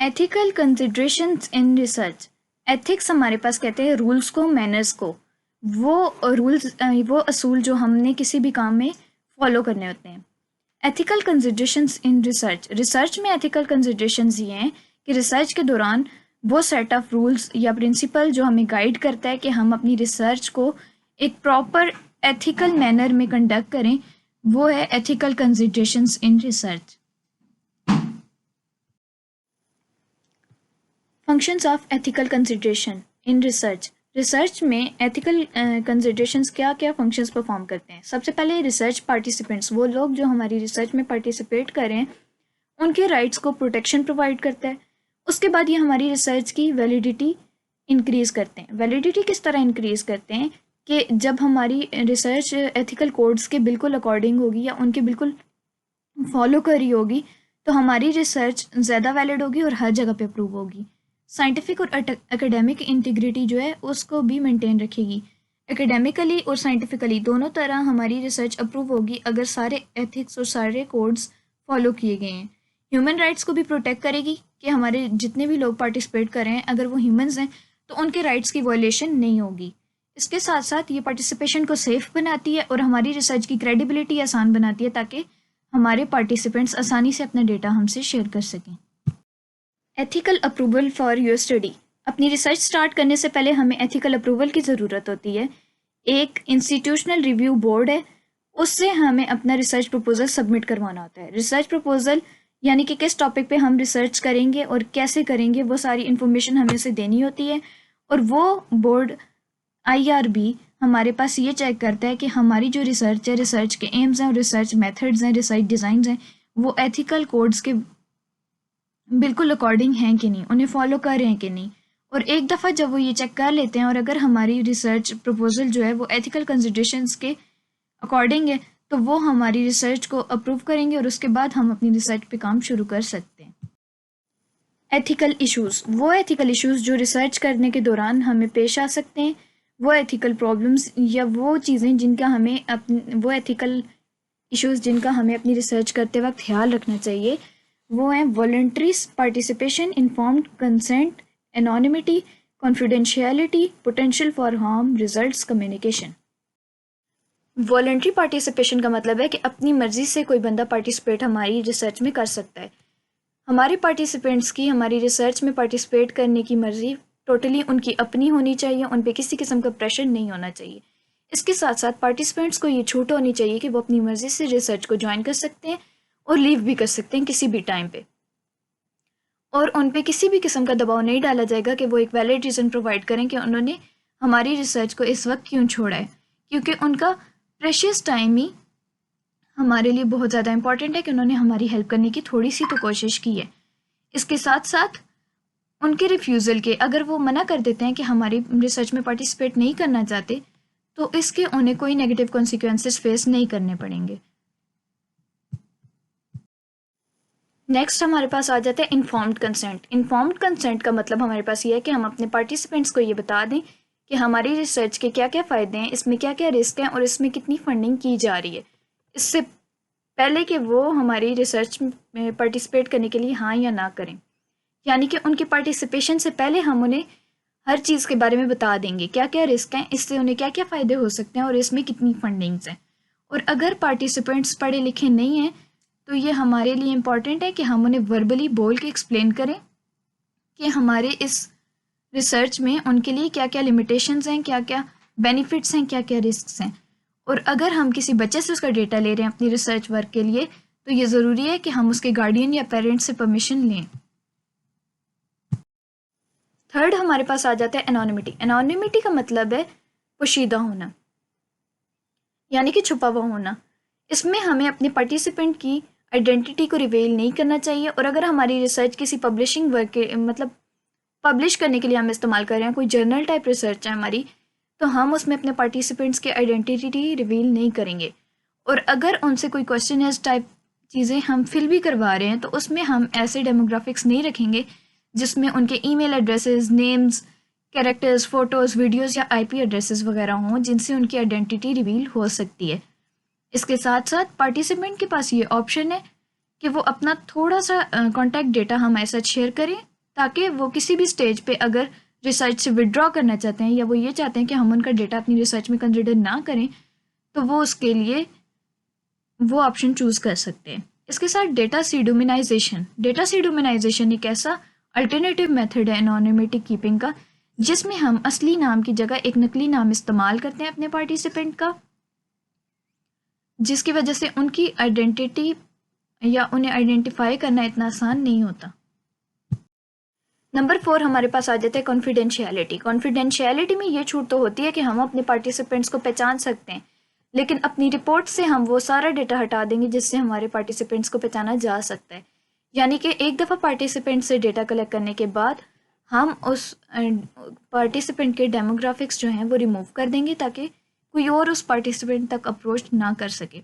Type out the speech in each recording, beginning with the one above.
Ethical considerations in research. Ethics हमारे पास कहते हैं रूल्स को, मैनर्स को, वो रूल्स वो असूल जो हमने किसी भी काम में फॉलो करने होते हैं। Ethical considerations in research. Research में एथिकल कंसिडरेशंस ये हैं कि रिसर्च के दौरान वो सेट ऑफ रूल्स या प्रिंसिपल जो हमें गाइड करता है कि हम अपनी रिसर्च को एक प्रॉपर एथिकल मैनर में कंडक्ट करें, वो है ethical considerations in research. Functions of ethical consideration in research. Research में एथिकल कंसिडरेशंस क्या क्या फंक्शंस परफॉर्म करते हैं। सबसे पहले रिसर्च पार्टिसिपेंट्स, वो लोग जो हमारी रिसर्च में पार्टिसिपेट करें, उनके राइट्स को प्रोटेक्शन प्रोवाइड करता है। उसके बाद ये हमारी रिसर्च की वैलिडिटी इंक्रीज करते हैं। वैलिडिटी किस तरह इंक्रीज करते हैं कि जब हमारी रिसर्च एथिकल कोड्स के बिल्कुल अकॉर्डिंग होगी या उनके बिल्कुल फॉलो करी होगी, तो हमारी रिसर्च ज़्यादा वैलिड होगी और हर जगह पे अप्रूव होगी। साइंटिफिक और एकेडमिक इंटीग्रिटी जो है उसको भी मेंटेन रखेगी। एकेडमिकली और साइंटिफिकली दोनों तरह हमारी रिसर्च अप्रूव होगी अगर सारे एथिक्स और सारे कोड्स फॉलो किए गए हैं। ह्यूमन राइट्स को भी प्रोटेक्ट करेगी कि हमारे जितने भी लोग पार्टिसिपेट कर रहे हैं, अगर वो ह्यूमंस हैं तो उनके राइट्स की वायलेशन नहीं होगी। इसके साथ साथ ये पार्टिसिपेशन को सेफ बनाती है और हमारी रिसर्च की क्रेडिबिलिटी आसान बनाती है ताकि हमारे पार्टिसिपेंट्स आसानी से अपना डेटा हमसे शेयर कर सकें। Ethical approval for your study. अपनी रिसर्च स्टार्ट करने से पहले हमें एथिकल अप्रूवल की ज़रूरत होती है। एक इंस्टीट्यूशनल रिव्यू बोर्ड है, उससे हमें अपना रिसर्च प्रपोजल सबमिट करवाना होता है। रिसर्च प्रपोजल यानी कि किस टॉपिक पे हम रिसर्च करेंगे और कैसे करेंगे, वो सारी इन्फॉर्मेशन हमें उसे देनी होती है। और वो बोर्ड IRB हमारे पास ये चेक करता है कि हमारी जो रिसर्च है, रिसर्च के एम्स हैं और रिसर्च मेथड्स हैं, रिसर्च डिज़ाइन हैं, वो एथिकल कोड्स के बिल्कुल अकॉर्डिंग हैं कि नहीं, उन्हें फॉलो कर रहे हैं कि नहीं। और एक दफ़ा जब वो ये चेक कर लेते हैं और अगर हमारी रिसर्च प्रपोजल जो है वो एथिकल कंसिडरेशंस के अकॉर्डिंग है, तो वो हमारी रिसर्च को अप्रूव करेंगे और उसके बाद हम अपनी रिसर्च पे काम शुरू कर सकते हैं। Ethical issues. वो एथिकल इश्यूज़ जो रिसर्च करने के दौरान हमें पेश आ सकते हैं, वो एथिकल प्रॉब्लम्स या वो चीज़ें जिनका हमें वो एथिकल इश्यूज़ जिनका हमें अपनी रिसर्च करते वक्त ख्याल रखना चाहिए, वो हैं voluntary participation, informed consent, anonymity, confidentiality, potential for harm, results, communication. Voluntary participation का मतलब है कि अपनी मर्जी से कोई बंदा पार्टिसिपेट हमारी रिसर्च में कर सकता है। हमारे पार्टिसिपेंट्स की हमारी रिसर्च में पार्टिसिपेट करने की मर्जी टोटली उनकी अपनी होनी चाहिए, उन पे किसी किस्म का प्रेशर नहीं होना चाहिए। इसके साथ साथ पार्टिसिपेंट्स को ये छूट होनी चाहिए कि वो अपनी मर्जी से रिसर्च को ज्वाइन कर सकते हैं और लीव भी कर सकते हैं किसी भी टाइम पे, और उन पे किसी भी किस्म का दबाव नहीं डाला जाएगा कि वो एक वैलिड रीज़न प्रोवाइड करें कि उन्होंने हमारी रिसर्च को इस वक्त क्यों छोड़ा है, क्योंकि उनका प्रेशियस टाइम ही हमारे लिए बहुत ज़्यादा इंपॉर्टेंट है कि उन्होंने हमारी हेल्प करने की थोड़ी सी तो कोशिश की है। इसके साथ साथ उनके रिफ्यूज़ल के, अगर वो मना कर देते हैं कि हमारी रिसर्च में पार्टिसिपेट नहीं करना चाहते, तो इसके उन्हें कोई नेगेटिव कॉन्सिक्वेंसेस फेस नहीं करने पड़ेंगे। नेक्स्ट हमारे पास आ जाता है इन्फॉर्म्ड कंसेंट। इन्फॉर्म्ड कंसेंट का मतलब हमारे पास ये है कि हम अपने पार्टिसिपेंट्स को ये बता दें कि हमारी रिसर्च के क्या क्या फ़ायदे हैं, इसमें क्या क्या रिस्क हैं और इसमें कितनी फंडिंग की जा रही है, इससे पहले कि वो हमारी रिसर्च में पार्टिसिपेट करने के लिए हाँ या ना करें। यानी कि उनके पार्टिसिपेशन से पहले हम उन्हें हर चीज़ के बारे में बता देंगे, क्या क्या रिस्क हैं, इससे उन्हें क्या क्या फ़ायदे हो सकते हैं और इसमें कितनी फंडिंग्स हैं। और अगर पार्टिसिपेंट्स पढ़े लिखे नहीं हैं, तो ये हमारे लिए इम्पॉर्टेंट है कि हम उन्हें वर्बली बोल के एक्सप्लेन करें कि हमारे इस रिसर्च में उनके लिए क्या क्या लिमिटेशंस हैं, क्या क्या बेनिफिट्स हैं, क्या क्या रिस्क्स हैं। और अगर हम किसी बच्चे से उसका डेटा ले रहे हैं अपनी रिसर्च वर्क के लिए, तो ये ज़रूरी है कि हम उसके गार्डियन या पेरेंट्स से परमिशन लें। थर्ड हमारे पास आ जाता है एनोनिमिटी। एनोनिमिटी का मतलब है पोशीदा होना, यानी कि छुपा हुआ होना। इसमें हमें अपने पार्टिसिपेंट की आइडेंटिटी को रिवील नहीं करना चाहिए, और अगर हमारी रिसर्च किसी पब्लिशिंग वर्क के मतलब पब्लिश करने के लिए हम इस्तेमाल कर रहे हैं, कोई जर्नल टाइप रिसर्च है हमारी, तो हम उसमें अपने पार्टिसिपेंट्स की आइडेंटिटी रिवील नहीं करेंगे। और अगर उनसे कोई क्वेश्चनर्स टाइप चीज़ें हम फिल भी करवा रहे हैं, तो उसमें हम ऐसे डेमोग्राफिक्स नहीं रखेंगे जिसमें उनके email addresses, names, characters, photos, videos या IP एड्रेसेस वगैरह हों जिनसे उनकी आइडेंटिटी रिवील हो सकती है। इसके साथ साथ पार्टिसिपेंट के पास ये ऑप्शन है कि वो अपना थोड़ा सा कॉन्टैक्ट डेटा हमारे साथ शेयर करें ताकि वो किसी भी स्टेज पे अगर रिसर्च से विड्रॉ करना चाहते हैं या वो ये चाहते हैं कि हम उनका डेटा अपनी रिसर्च में कंसिडर ना करें, तो वो उसके लिए वो ऑप्शन चूज़ कर सकते हैं। इसके साथ डेटा सीडोमिनाइजेशन एक ऐसा अल्टरनेटिव मेथड है एनोनिमिटी कीपिंग का, जिसमें हम असली नाम की जगह एक नकली नाम इस्तेमाल करते हैं अपने पार्टिसिपेंट का, जिसकी वजह से उनकी आइडेंटिटी या उन्हें आइडेंटिफाई करना इतना आसान नहीं होता। नंबर 4 हमारे पास आ जाता है कॉन्फिडेंशियलिटी। कॉन्फिडेंशियलिटी में ये छूट तो होती है कि हम अपने पार्टिसिपेंट्स को पहचान सकते हैं, लेकिन अपनी रिपोर्ट से हम वो सारा डेटा हटा देंगे जिससे हमारे पार्टिसिपेंट्स को पहचाना जा सकता है। यानी कि एक दफ़ा पार्टिसिपेंट से डेटा कलेक्ट करने के बाद हम उस पार्टिसिपेंट के डेमोग्राफिक्स जो हैं वो रिमूव कर देंगे ताकि कोई और उस पार्टिसिपेंट तक अप्रोच ना कर सके।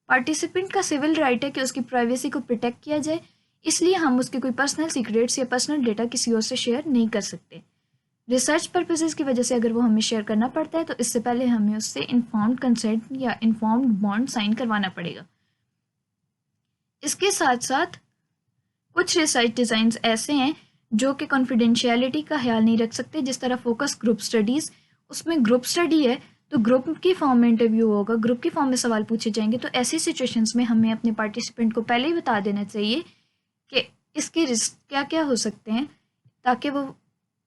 पार्टिसिपेंट का सिविल राइट है कि उसकी प्राइवेसी को प्रोटेक्ट किया जाए, इसलिए हम उसके कोई पर्सनल सीक्रेट्स या पर्सनल डेटा किसी और से शेयर नहीं कर सकते। रिसर्च पर्पसेस की वजह से अगर वो हमें शेयर करना पड़ता है तो इससे पहले हमें उससे इन्फॉर्म्ड कंसेंट या इन्फॉर्म्ड बॉन्ड साइन करवाना पड़ेगा। इसके साथ साथ कुछ रिसर्च डिज़ाइंस ऐसे हैं जो कि कॉन्फिडेंशियलिटी का ख्याल नहीं रख सकते, जिस तरह फोकस ग्रुप स्टडीज़। उसमें ग्रुप स्टडी है तो ग्रुप की फॉर्म में इंटरव्यू होगा, ग्रुप की फॉर्म में सवाल पूछे जाएंगे, तो ऐसी सिचुएशंस में हमें अपने पार्टिसिपेंट को पहले ही बता देना चाहिए कि इसके रिस्क क्या क्या हो सकते हैं, ताकि वो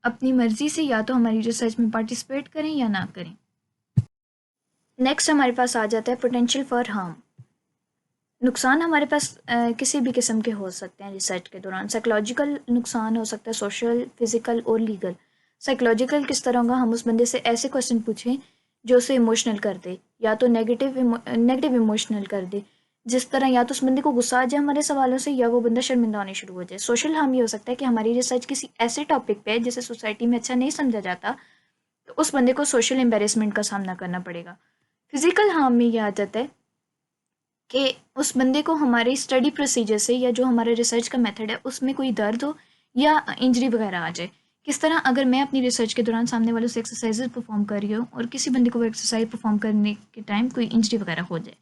अपनी मर्जी से या तो हमारी रिसर्च में पार्टिसिपेट करें या ना करें। नेक्स्ट हमारे पास आ जाता है पोटेंशियल फॉर हार्म। नुकसान हमारे पास किसी भी किस्म के हो सकते हैं रिसर्च के दौरान। साइकोलॉजिकल नुकसान हो सकता है, सोशल, फिजिकल और लीगल। साइकोलॉजिकल किस तरह का, हम उस बंदे से ऐसे क्वेश्चन पूछें जो उसे इमोशनल कर दे, या तो नेगेटिव इमोशनल कर दे, जिस तरह या तो उस बंदे को गुस्सा आ जाए हमारे सवालों से या वो बंदा शर्मिंदा होने शुरू हो जाए। सोशल हार्म ये हो सकता है कि हमारी रिसर्च किसी ऐसे टॉपिक पे है जिसे सोसाइटी में अच्छा नहीं समझा जाता, तो उस बंदे को सोशल एम्बेरसमेंट का सामना करना पड़ेगा। फिजिकल हार्म में ये आ जाता है कि उस बंदे को हमारे स्टडी प्रोसीजर से या जो हमारा रिसर्च का मेथड है उसमें कोई दर्द हो या इंजरी वगैरह आ जाए। किस तरह, अगर मैं अपनी रिसर्च के दौरान सामने वालों से एक्सरसाइजेज परफॉर्म कर रही हूँ और किसी बंदे को वो एक्सरसाइज परफॉर्म करने के टाइम कोई इंजरी वगैरह हो जाए।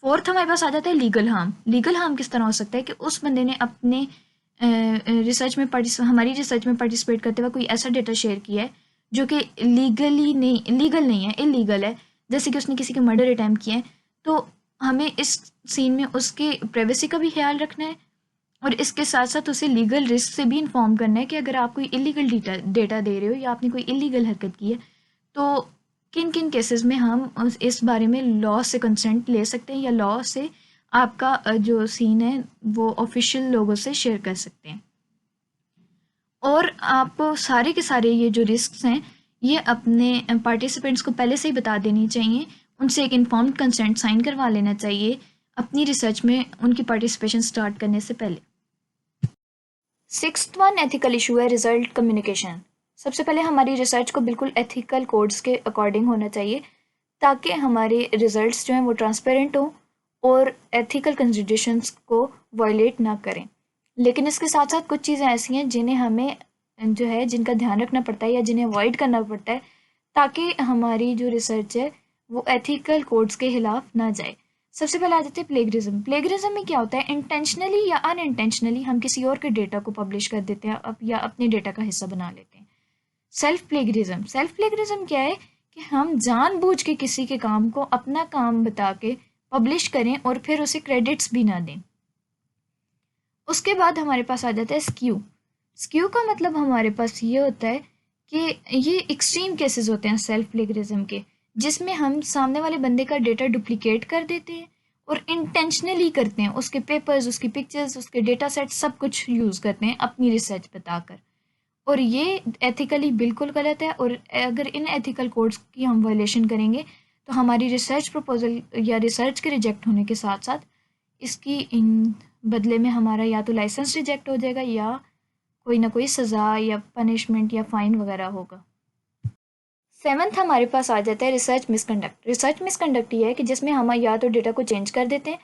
फोर्थ हमारे पास आ जाता है लीगल हार्म। लीगल हार्म किस तरह हो सकता है कि उस बंदे ने अपने रिसर्च में हमारी रिसर्च में पार्टिसिपेट करते हुए कोई ऐसा डेटा शेयर किया है जो कि लीगल नहीं है, इलीगल है। जैसे कि उसने किसी के मर्डर अटैम्प्ट किए हैं, तो हमें इस सीन में उसके प्राइवेसी का भी ख्याल रखना है और इसके साथ साथ उसे लीगल रिस्क से भी इन्फॉर्म करना है कि अगर आप कोई इलीगल डेटा दे रहे हो या आपने कोई इलीगल हरकत की है तो किन किन केसेस में हम इस बारे में लॉ से कंसेंट ले सकते हैं या लॉ से आपका जो सीन है वो ऑफिशियल लोगों से शेयर कर सकते हैं। और आप सारे के सारे ये जो रिस्क हैं ये अपने पार्टिसिपेंट्स को पहले से ही बता देनी चाहिए, उनसे एक इन्फॉर्म्ड कंसेंट साइन करवा लेना चाहिए अपनी रिसर्च में उनकी पार्टिसिपेशन स्टार्ट करने से पहले। सिक्स्थ वन एथिकल इशू है रिजल्ट कम्युनिकेशन। सबसे पहले हमारी रिसर्च को बिल्कुल एथिकल कोड्स के अकॉर्डिंग होना चाहिए ताकि हमारे रिजल्ट्स जो हैं वो ट्रांसपेरेंट हों और एथिकल कंसिडरेशंस को वायलेट ना करें। लेकिन इसके साथ साथ कुछ चीज़ें ऐसी हैं जिन्हें हमें जो है जिनका ध्यान रखना पड़ता है या जिन्हें अवॉइड करना पड़ता है ताकि हमारी जो रिसर्च है वो एथिकल कोड्स के खिलाफ ना जाए। सबसे पहले आ जाते हैं प्लेगरिज्म। प्लेगरिज्म में क्या होता है, इंटेंशनली या अनइंटेंशनली हम किसी और के डेटा को पब्लिश कर देते हैं या अपने डेटा का हिस्सा बना लेते हैं। सेल्फ प्लेगरिज्म क्या है कि हम जानबूझ के किसी के काम को अपना काम बता के पब्लिश करें और फिर उसे क्रेडिट्स भी ना दें। उसके बाद हमारे पास आ जाता है स्क्यू। स्क्यू का मतलब हमारे पास ये होता है कि ये एक्सट्रीम केसेस होते हैं सेल्फ प्लेगरिज्म के, जिसमें हम सामने वाले बंदे का डेटा डुप्लीकेट कर देते हैं और इंटेंशनली करते हैं, उसके पेपर्स, उसकी पिक्चर्स, उसके डेटा सेट सब कुछ यूज़ करते हैं अपनी रिसर्च बताकर। और ये एथिकली बिल्कुल गलत है और अगर इन एथिकल कोड्स की हम वायलेशन करेंगे तो हमारी रिसर्च प्रपोजल या रिसर्च के रिजेक्ट होने के साथ साथ इसकी इन बदले में हमारा या तो लाइसेंस रिजेक्ट हो जाएगा या कोई ना कोई सज़ा या पनिशमेंट या फ़ाइन वगैरह होगा। सेवन्थ हमारे पास आ जाता है रिसर्च मिसकंडक्ट। रिसर्च मिसकंडक्ट ये है कि जिसमें हम या तो डेटा को चेंज कर देते हैं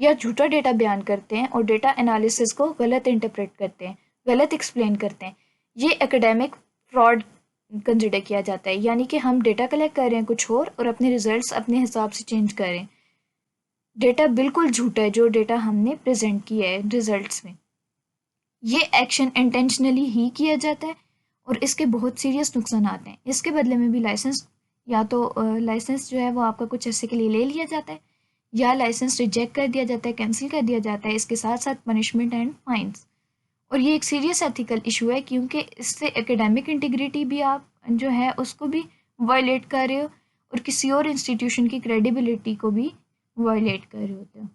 या झूठा डेटा बयान करते हैं और डेटा एनालिसिस को गलत इंटरप्रेट करते हैं, गलत एक्सप्लेन करते हैं। ये एकेडमिक फ्रॉड कंसिडर किया जाता है, यानी कि हम डेटा कलेक्ट कर रहे हैं कुछ और अपने रिजल्ट्स अपने हिसाब से चेंज कर रहे हैं। डेटा बिल्कुल झूठा है जो डेटा हमने प्रेजेंट किया है रिजल्ट्स में। ये एक्शन इंटेंशनली ही किया जाता है और इसके बहुत सीरियस नुकसान आते हैं। इसके बदले में भी लाइसेंस या तो लाइसेंस जो है वो आपका कुछ अरसे के लिए ले लिया जाता है या लाइसेंस रिजेक्ट कर दिया जाता है, कैंसिल कर दिया जाता है। इसके साथ साथ पनिशमेंट एंड फाइन्स। और ये एक सीरियस एथिकल इशू है क्योंकि इससे एकेडमिक इंटीग्रिटी भी आप जो है उसको भी वायलेट कर रहे हो और किसी और इंस्टीट्यूशन की क्रेडिबिलिटी को भी वायलेट कर रहे होते हो।